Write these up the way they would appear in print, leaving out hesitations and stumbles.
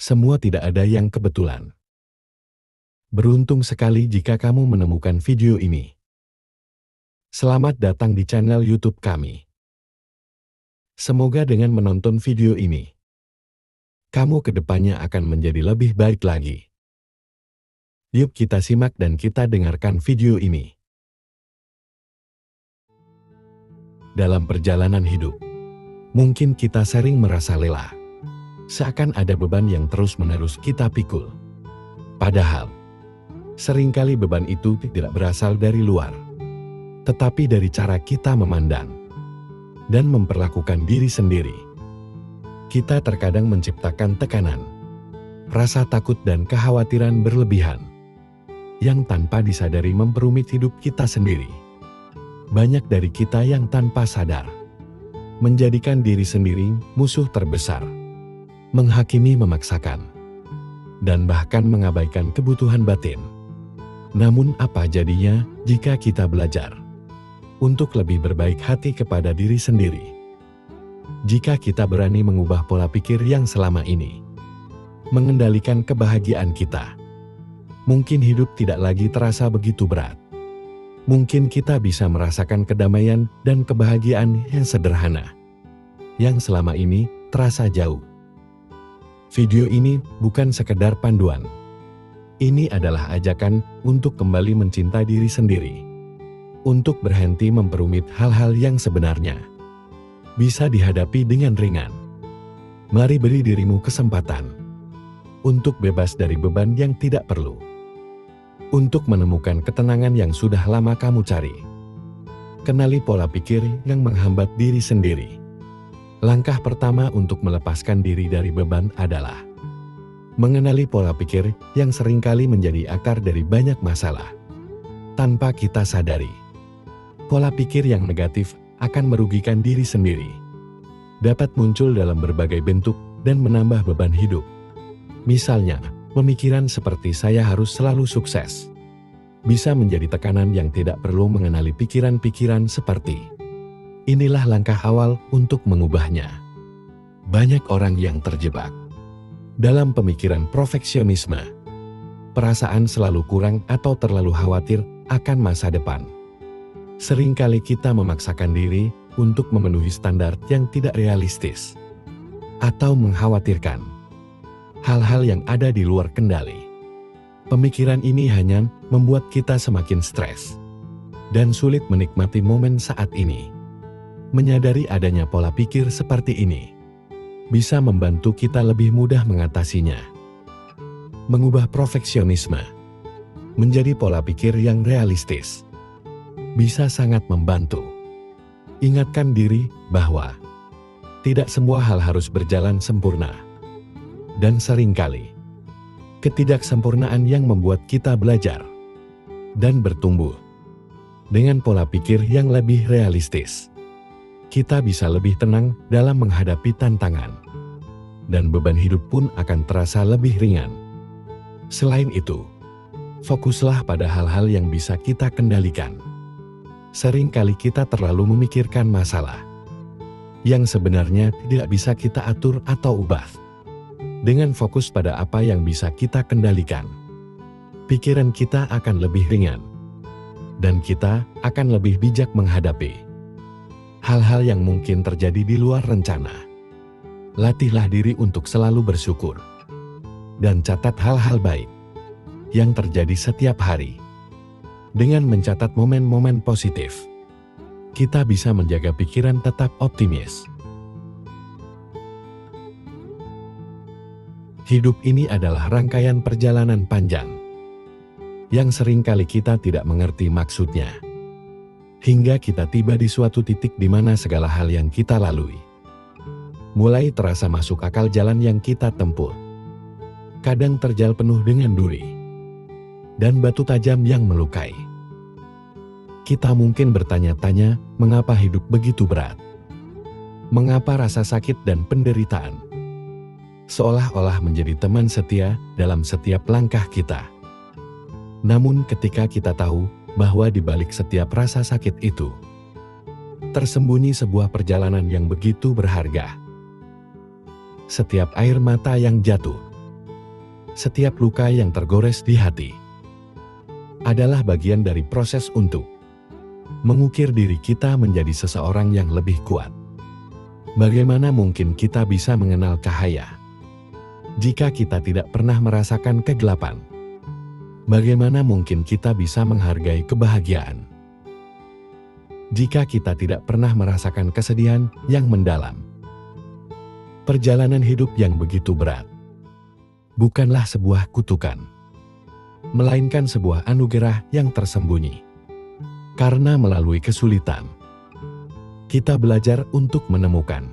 Semua tidak ada yang kebetulan. Beruntung sekali jika kamu menemukan video ini. Selamat datang di channel YouTube kami. Semoga dengan menonton video ini, kamu kedepannya akan menjadi lebih baik lagi. Yuk kita simak dan kita dengarkan video ini. Dalam perjalanan hidup, mungkin kita sering merasa lelah. Seakan ada beban yang terus-menerus kita pikul. Padahal, seringkali beban itu tidak berasal dari luar, tetapi dari cara kita memandang dan memperlakukan diri sendiri. Kita terkadang menciptakan tekanan, rasa takut dan kekhawatiran berlebihan, yang tanpa disadari memperumit hidup kita sendiri. Banyak dari kita yang tanpa sadar menjadikan diri sendiri musuh terbesar, menghakimi memaksakan, dan bahkan mengabaikan kebutuhan batin. Namun apa jadinya jika kita belajar untuk lebih berbaik hati kepada diri sendiri? Jika kita berani mengubah pola pikir yang selama ini mengendalikan kebahagiaan kita, mungkin hidup tidak lagi terasa begitu berat. Mungkin kita bisa merasakan kedamaian dan kebahagiaan yang sederhana, yang selama ini terasa jauh. Video ini bukan sekedar panduan. Ini adalah ajakan untuk kembali mencintai diri sendiri, untuk berhenti memperumit hal-hal yang sebenarnya bisa dihadapi dengan ringan. Mari beri dirimu kesempatan untuk bebas dari beban yang tidak perlu, untuk menemukan ketenangan yang sudah lama kamu cari. Kenali pola pikir yang menghambat diri sendiri. Langkah pertama untuk melepaskan diri dari beban adalah mengenali pola pikir yang seringkali menjadi akar dari banyak masalah. Tanpa kita sadari, pola pikir yang negatif akan merugikan diri sendiri. Dapat muncul dalam berbagai bentuk dan menambah beban hidup. Misalnya, pemikiran seperti saya harus selalu sukses bisa menjadi tekanan yang tidak perlu. Mengenali pikiran-pikiran seperti inilah langkah awal untuk mengubahnya. Banyak orang yang terjebak dalam pemikiran perfeksionisme, perasaan selalu kurang atau terlalu khawatir akan masa depan. Seringkali kita memaksakan diri untuk memenuhi standar yang tidak realistis, atau mengkhawatirkan hal-hal yang ada di luar kendali. Pemikiran ini hanya membuat kita semakin stres dan sulit menikmati momen saat ini. Menyadari adanya pola pikir seperti ini bisa membantu kita lebih mudah mengatasinya. Mengubah perfeksionisme menjadi pola pikir yang realistis bisa sangat membantu. Ingatkan diri bahwa tidak semua hal harus berjalan sempurna. Dan seringkali, ketidaksempurnaan yang membuat kita belajar dan bertumbuh. Dengan pola pikir yang lebih realistis, kita bisa lebih tenang dalam menghadapi tantangan. Dan beban hidup pun akan terasa lebih ringan. Selain itu, fokuslah pada hal-hal yang bisa kita kendalikan. Seringkali kita terlalu memikirkan masalah yang sebenarnya tidak bisa kita atur atau ubah. Dengan fokus pada apa yang bisa kita kendalikan, pikiran kita akan lebih ringan, dan kita akan lebih bijak menghadapi hal-hal yang mungkin terjadi di luar rencana. Latihlah diri untuk selalu bersyukur, dan catat hal-hal baik yang terjadi setiap hari. Dengan mencatat momen-momen positif, kita bisa menjaga pikiran tetap optimis. Hidup ini adalah rangkaian perjalanan panjang yang seringkali kita tidak mengerti maksudnya, hingga kita tiba di suatu titik di mana segala hal yang kita lalui mulai terasa masuk akal. Jalan yang kita tempuh kadang terjal penuh dengan duri dan batu tajam yang melukai. Kita mungkin bertanya-tanya, mengapa hidup begitu berat? Mengapa rasa sakit dan penderitaan seolah-olah menjadi teman setia dalam setiap langkah kita? Namun ketika kita tahu bahwa di balik setiap rasa sakit itu tersembunyi sebuah perjalanan yang begitu berharga. Setiap air mata yang jatuh Setiap luka yang tergores di hati adalah bagian dari proses untuk mengukir diri kita menjadi seseorang yang lebih kuat. Bagaimana mungkin kita bisa mengenal cahaya jika kita tidak pernah merasakan kegelapan? Bagaimana mungkin kita bisa menghargai kebahagiaan jika kita tidak pernah merasakan kesedihan yang mendalam? Perjalanan hidup yang begitu berat bukanlah sebuah kutukan, melainkan sebuah anugerah yang tersembunyi. Karena melalui kesulitan, kita belajar untuk menemukan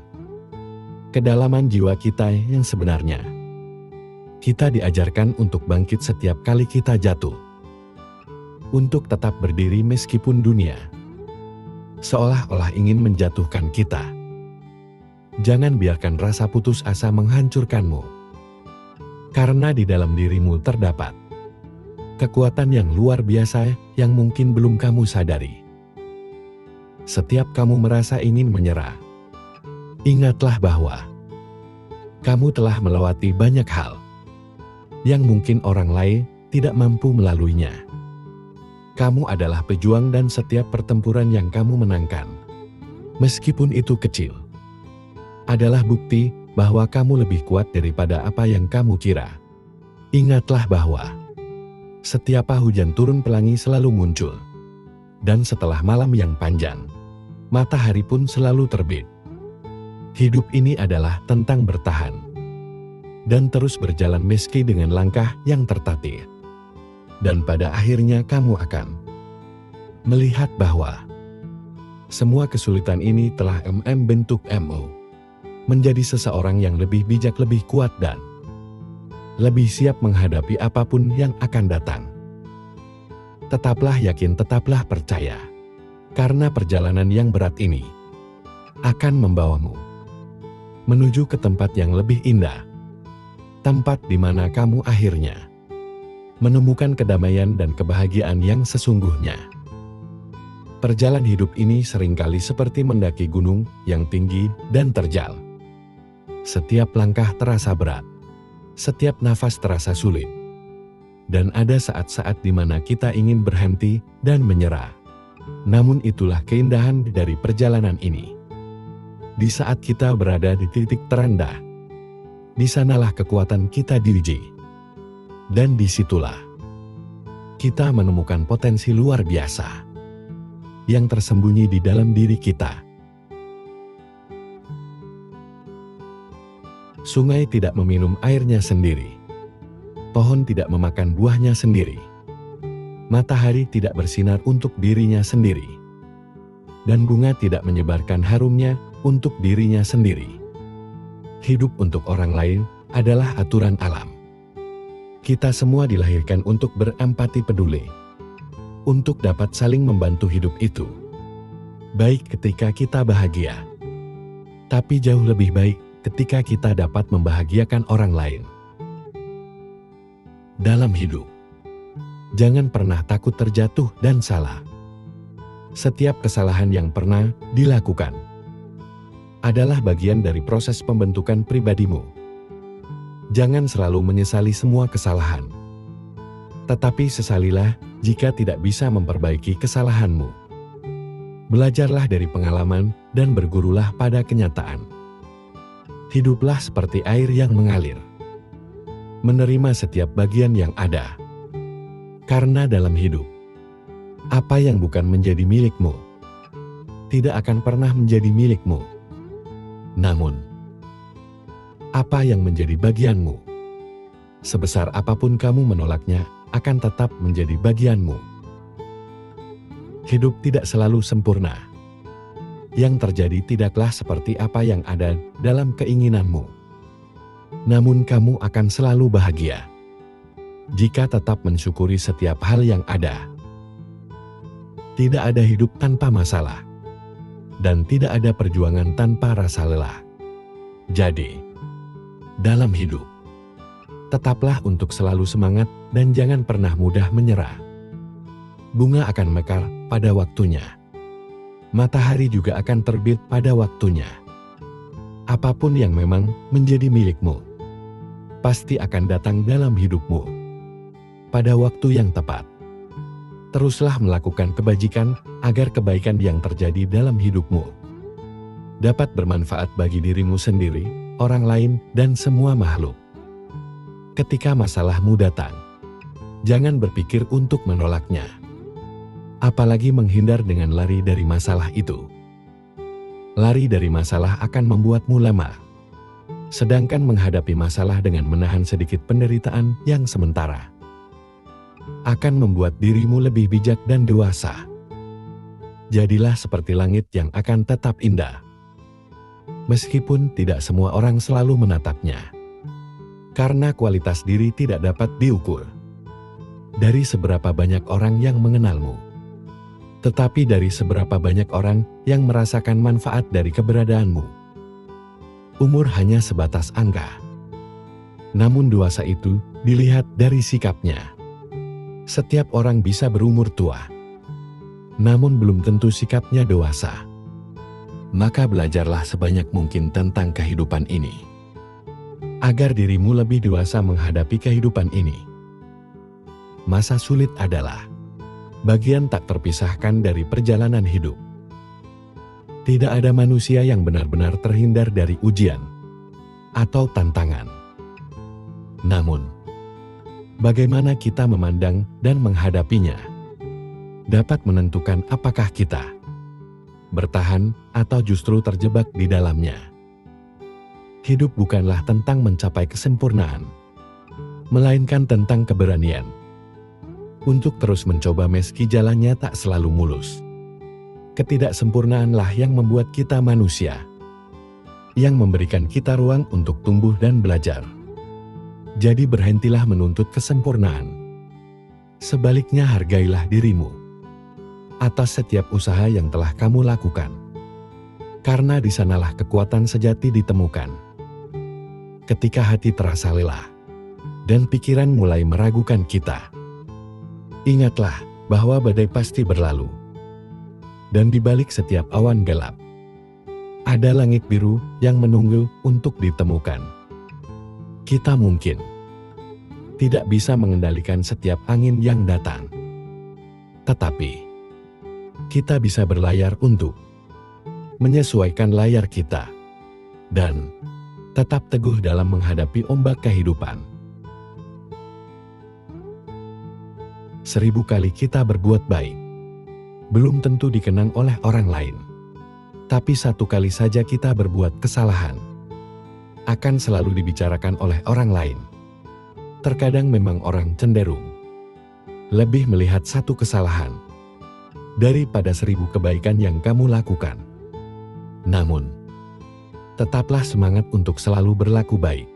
kedalaman jiwa kita yang sebenarnya. Kita diajarkan untuk bangkit setiap kali kita jatuh, untuk tetap berdiri meskipun dunia seolah-olah ingin menjatuhkan kita. Jangan biarkan rasa putus asa menghancurkanmu, karena di dalam dirimu terdapat kekuatan yang luar biasa yang mungkin belum kamu sadari. Setiap kamu merasa ingin menyerah, ingatlah bahwa kamu telah melewati banyak hal yang mungkin orang lain tidak mampu melaluinya. Kamu adalah pejuang dan setiap pertempuran yang kamu menangkan, meskipun itu kecil, adalah bukti bahwa kamu lebih kuat daripada apa yang kamu kira. Ingatlah bahwa setiap hujan turun pelangi selalu muncul, dan setelah malam yang panjang, matahari pun selalu terbit. Hidup ini adalah tentang bertahan dan terus berjalan meski dengan langkah yang tertatih. Dan pada akhirnya kamu akan melihat bahwa semua kesulitan ini telah membentuk menjadi seseorang yang lebih bijak, lebih kuat, dan lebih siap menghadapi apapun yang akan datang. Tetaplah yakin, tetaplah percaya, karena perjalanan yang berat ini akan membawamu menuju ke tempat yang lebih indah, tempat di mana kamu akhirnya menemukan kedamaian dan kebahagiaan yang sesungguhnya. Perjalanan hidup ini seringkali seperti mendaki gunung yang tinggi dan terjal. Setiap langkah terasa berat, setiap nafas terasa sulit, dan ada saat-saat di mana kita ingin berhenti dan menyerah. Namun itulah keindahan dari perjalanan ini. Di saat kita berada di titik terendah, di sanalah kekuatan kita diuji. Dan disitulah kita menemukan potensi luar biasa yang tersembunyi di dalam diri kita. Sungai tidak meminum airnya sendiri, pohon tidak memakan buahnya sendiri, matahari tidak bersinar untuk dirinya sendiri, dan bunga tidak menyebarkan harumnya untuk dirinya sendiri. Hidup untuk orang lain adalah aturan alam. Kita semua dilahirkan untuk berempati peduli, untuk dapat saling membantu hidup itu. Baik ketika kita bahagia, tapi jauh lebih baik ketika kita dapat membahagiakan orang lain. Dalam hidup, jangan pernah takut terjatuh dan salah. Setiap kesalahan yang pernah dilakukan adalah bagian dari proses pembentukan pribadimu. Jangan selalu menyesali semua kesalahan, tetapi sesalilah jika tidak bisa memperbaiki kesalahanmu. Belajarlah dari pengalaman dan bergurulah pada kenyataan. Hiduplah seperti air yang mengalir, menerima setiap bagian yang ada. Karena dalam hidup, apa yang bukan menjadi milikmu tidak akan pernah menjadi milikmu. Namun, apa yang menjadi bagianmu, sebesar apapun kamu menolaknya, akan tetap menjadi bagianmu. Hidup tidak selalu sempurna. Yang terjadi tidaklah seperti apa yang ada dalam keinginanmu. Namun kamu akan selalu bahagia jika tetap mensyukuri setiap hal yang ada. Tidak ada hidup tanpa masalah, dan tidak ada perjuangan tanpa rasa lelah. Jadi, dalam hidup, tetaplah untuk selalu semangat dan jangan pernah mudah menyerah. Bunga akan mekar pada waktunya. Matahari juga akan terbit pada waktunya. Apapun yang memang menjadi milikmu, pasti akan datang dalam hidupmu pada waktu yang tepat. Teruslah melakukan kebajikan agar kebaikan yang terjadi dalam hidupmu dapat bermanfaat bagi dirimu sendiri, orang lain, dan semua makhluk. Ketika masalahmu datang, jangan berpikir untuk menolaknya, apalagi menghindar dengan lari dari masalah itu. Lari dari masalah akan membuatmu lemah, sedangkan menghadapi masalah dengan menahan sedikit penderitaan yang sementara akan membuat dirimu lebih bijak dan dewasa. Jadilah seperti langit yang akan tetap indah, meskipun tidak semua orang selalu menatapnya. Karena kualitas diri tidak dapat diukur dari seberapa banyak orang yang mengenalmu, tetapi dari seberapa banyak orang yang merasakan manfaat dari keberadaanmu. Umur hanya sebatas angka, namun dewasa itu dilihat dari sikapnya. Setiap orang bisa berumur tua, namun belum tentu sikapnya dewasa. Maka belajarlah sebanyak mungkin tentang kehidupan ini, agar dirimu lebih dewasa menghadapi kehidupan ini. Masa sulit adalah bagian tak terpisahkan dari perjalanan hidup. Tidak ada manusia yang benar-benar terhindar dari ujian atau tantangan. Namun, bagaimana kita memandang dan menghadapinya dapat menentukan apakah kita bertahan atau justru terjebak di dalamnya. Hidup bukanlah tentang mencapai kesempurnaan, melainkan tentang keberanian untuk terus mencoba meski jalannya tak selalu mulus. Ketidaksempurnaanlah yang membuat kita manusia, yang memberikan kita ruang untuk tumbuh dan belajar. Jadi berhentilah menuntut kesempurnaan. Sebaliknya hargailah dirimu atas setiap usaha yang telah kamu lakukan, karena di sanalah kekuatan sejati ditemukan. Ketika hati terasa lelah dan pikiran mulai meragukan kita, ingatlah bahwa badai pasti berlalu, dan di balik setiap awan gelap ada langit biru yang menunggu untuk ditemukan. Kita mungkin tidak bisa mengendalikan setiap angin yang datang, tetapi kita bisa berlayar untuk menyesuaikan layar kita dan tetap teguh dalam menghadapi ombak kehidupan. 1000 kali kita berbuat baik belum tentu dikenang oleh orang lain, tapi 1 kali saja kita berbuat kesalahan akan selalu dibicarakan oleh orang lain. Terkadang memang orang cenderung lebih melihat 1 kesalahan daripada 1000 kebaikan yang kamu lakukan. Namun, tetaplah semangat untuk selalu berlaku baik,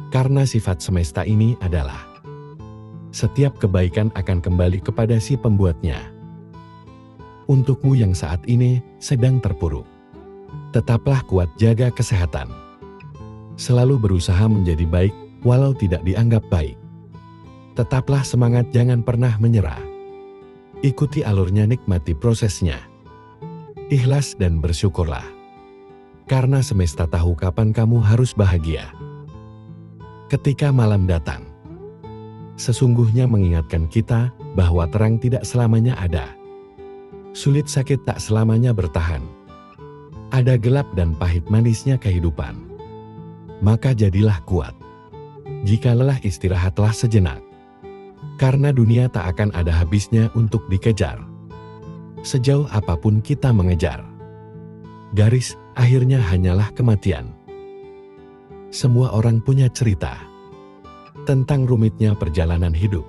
karena sifat semesta ini adalah setiap kebaikan akan kembali kepada si pembuatnya. Untukmu yang saat ini sedang terpuruk, tetaplah kuat, jaga kesehatan. Selalu berusaha menjadi baik walau tidak dianggap baik. Tetaplah semangat, jangan pernah menyerah. Ikuti alurnya, nikmati prosesnya. Ikhlas dan bersyukurlah, karena semesta tahu kapan kamu harus bahagia. Ketika malam datang, sesungguhnya mengingatkan kita bahwa terang tidak selamanya ada. Sulit sakit tak selamanya bertahan. Ada gelap dan pahit manisnya kehidupan. Maka jadilah kuat. Jika lelah, istirahatlah sejenak. Karena dunia tak akan ada habisnya untuk dikejar. Sejauh apapun kita mengejar, garis akhirnya hanyalah kematian. Semua orang punya cerita tentang rumitnya perjalanan hidup.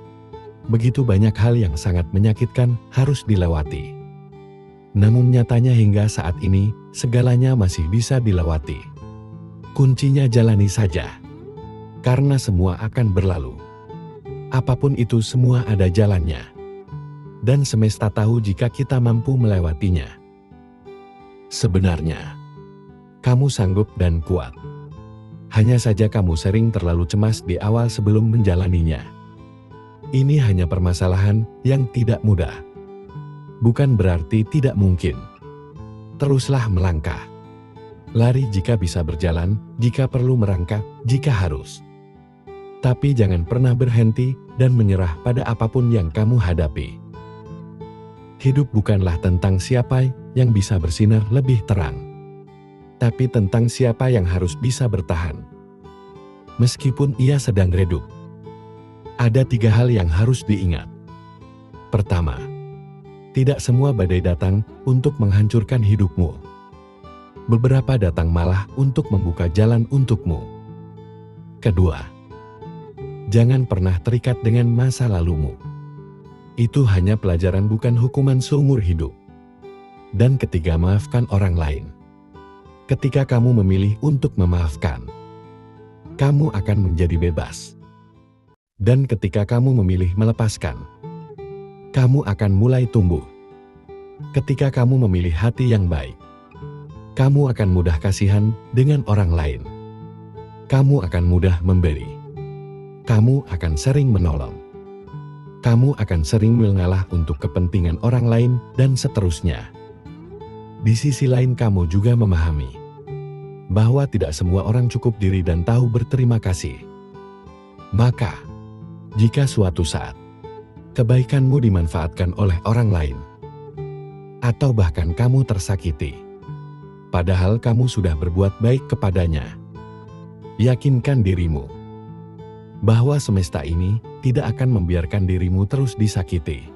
Begitu banyak hal yang sangat menyakitkan harus dilewati. Namun nyatanya hingga saat ini, segalanya masih bisa dilewati. Kuncinya jalani saja, karena semua akan berlalu. Apapun itu, semua ada jalannya. Dan semesta tahu jika kita mampu melewatinya. Sebenarnya, kamu sanggup dan kuat. Hanya saja kamu sering terlalu cemas di awal sebelum menjalaninya. Ini hanya permasalahan yang tidak mudah. Bukan berarti tidak mungkin. Teruslah melangkah. Lari jika bisa berjalan, jika perlu merangkak, jika harus Tapi jangan pernah berhenti dan menyerah pada apapun yang kamu hadapi. Hidup bukanlah tentang siapa yang bisa bersinar lebih terang, tapi tentang siapa yang harus bisa bertahan. Meskipun ia sedang redup. Ada 3 hal yang harus diingat. Pertama, tidak semua badai datang untuk menghancurkan hidupmu. Beberapa datang malah untuk membuka jalan untukmu. Kedua, jangan pernah terikat dengan masa lalumu. Itu hanya pelajaran bukan hukuman seumur hidup. Dan ketiga, maafkan orang lain. Ketika kamu memilih untuk memaafkan, kamu akan menjadi bebas. Dan ketika kamu memilih melepaskan, kamu akan mulai tumbuh. Ketika kamu memilih hati yang baik, kamu akan mudah kasihan dengan orang lain. Kamu akan mudah memberi. Kamu akan sering menolong. Kamu akan sering mengalah untuk kepentingan orang lain dan seterusnya. Di sisi lain, kamu juga memahami bahwa tidak semua orang cukup diri dan tahu berterima kasih. Maka, jika suatu saat kebaikanmu dimanfaatkan oleh orang lain, atau bahkan kamu tersakiti, padahal kamu sudah berbuat baik kepadanya, yakinkan dirimu bahwa semesta ini tidak akan membiarkan dirimu terus disakiti.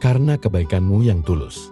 Karena kebaikanmu yang tulus